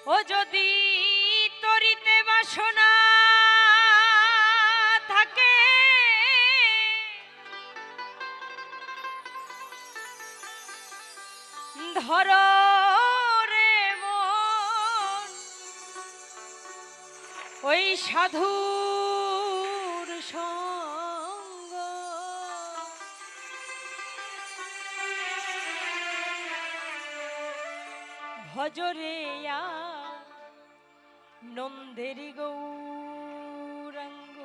ও যদি তরিতে বাসনা থাকে, ধর রে মন ওই সাধুর সঙ্গ। ভজরে নন্দের গৌরাঙ্গ,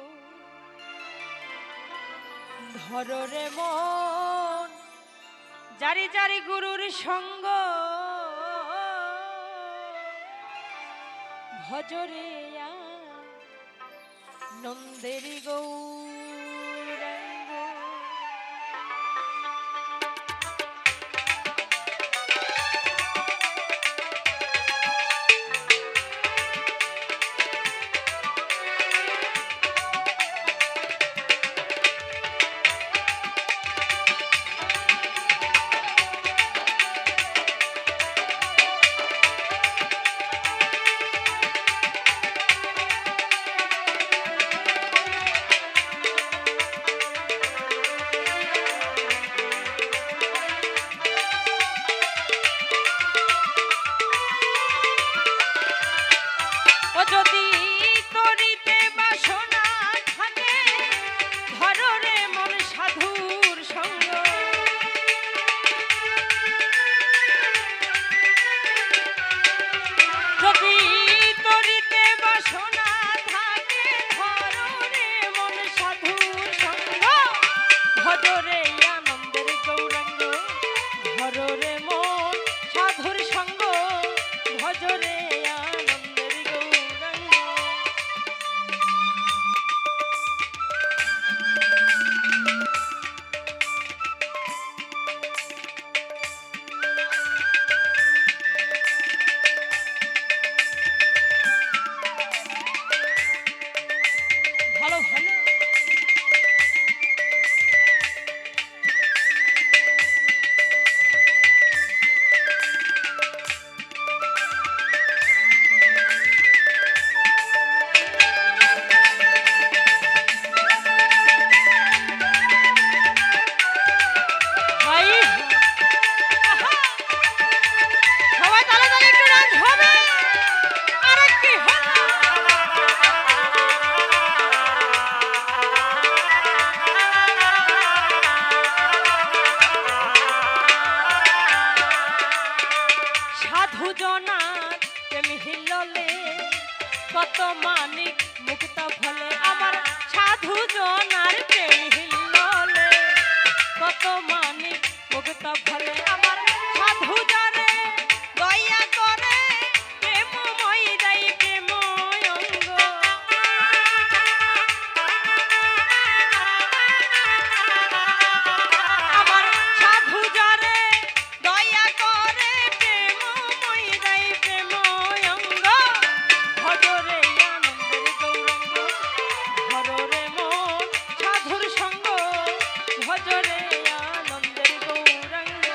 ধর রে মন যারি যারি গুরুর সঙ্গ। ভজরে নন্দের গৌরাঙ্গ। কত মানিক মুক্ত ফলে আমার সাধু জনার প্রেম হিল্ললে, কত মানিক মুক্ত ফলে আমার সাধু জনে দয়া করে প্রেমময় যাই প্রেময় অঙ্গ। আমার সাধু জনে দয়া করে প্রেমময় যাই প্রেময় অঙ্গ। ভজরে আনন্দের গৌরাঙ্গ, ধর রে মন সাধুর সঙ্গ। ভজরে আনন্দের গৌরাঙ্গ।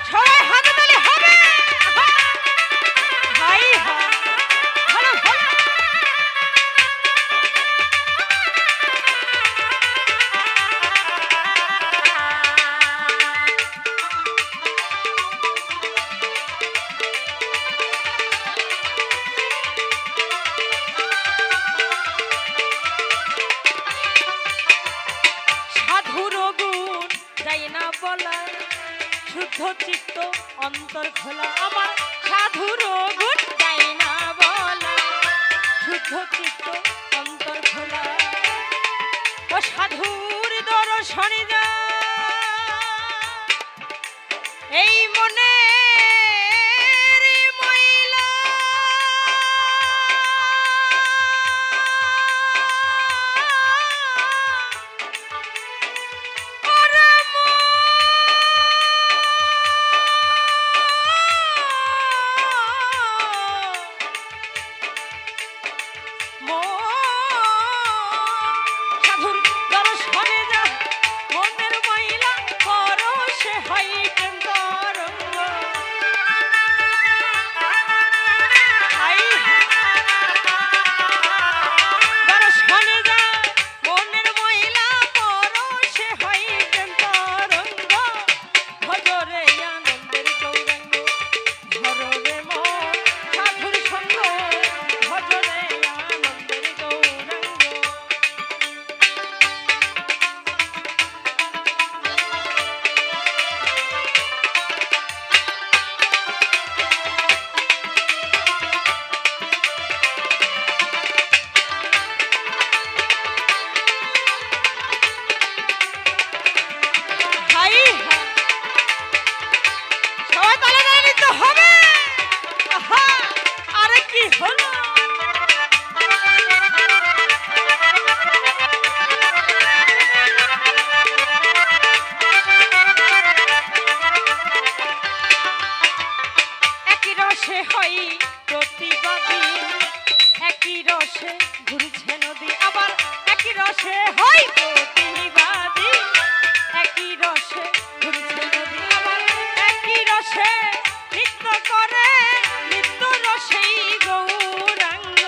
সবাই হাততালি হবে। হাই হা ভালো ভালো। সাধুর গুণ যাই না বলা, শুদ্ধ চিত্ত অন্তর খোলা। আমার সাধুর গুণ যাই না বলা, শুদ্ধ চিত্ত অন্তর খোলা। ও সাধুর দর্শনে যা এই মনে প্রেম তরঙ্গ ভজরে আনন্দের গৌরাঙ্গ ধররে মন সাধুর সঙ্গ ভজরে আনন্দের গৌরাঙ্গ হাই হাই সবাই তালে তালে নিতে হবে আহা আরে কি হলো একই রসে হই প্রতিবাদী একই রসে ঘুরছে নদী আবার একই রসে হই প্রতিবাদী একই রসে ঘুরছে নদী আবার একই রসে নৃত্য করে নৃত্য রসেই গৌরাঙ্গ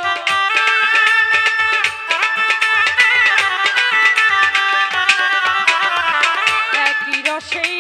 একই রসেই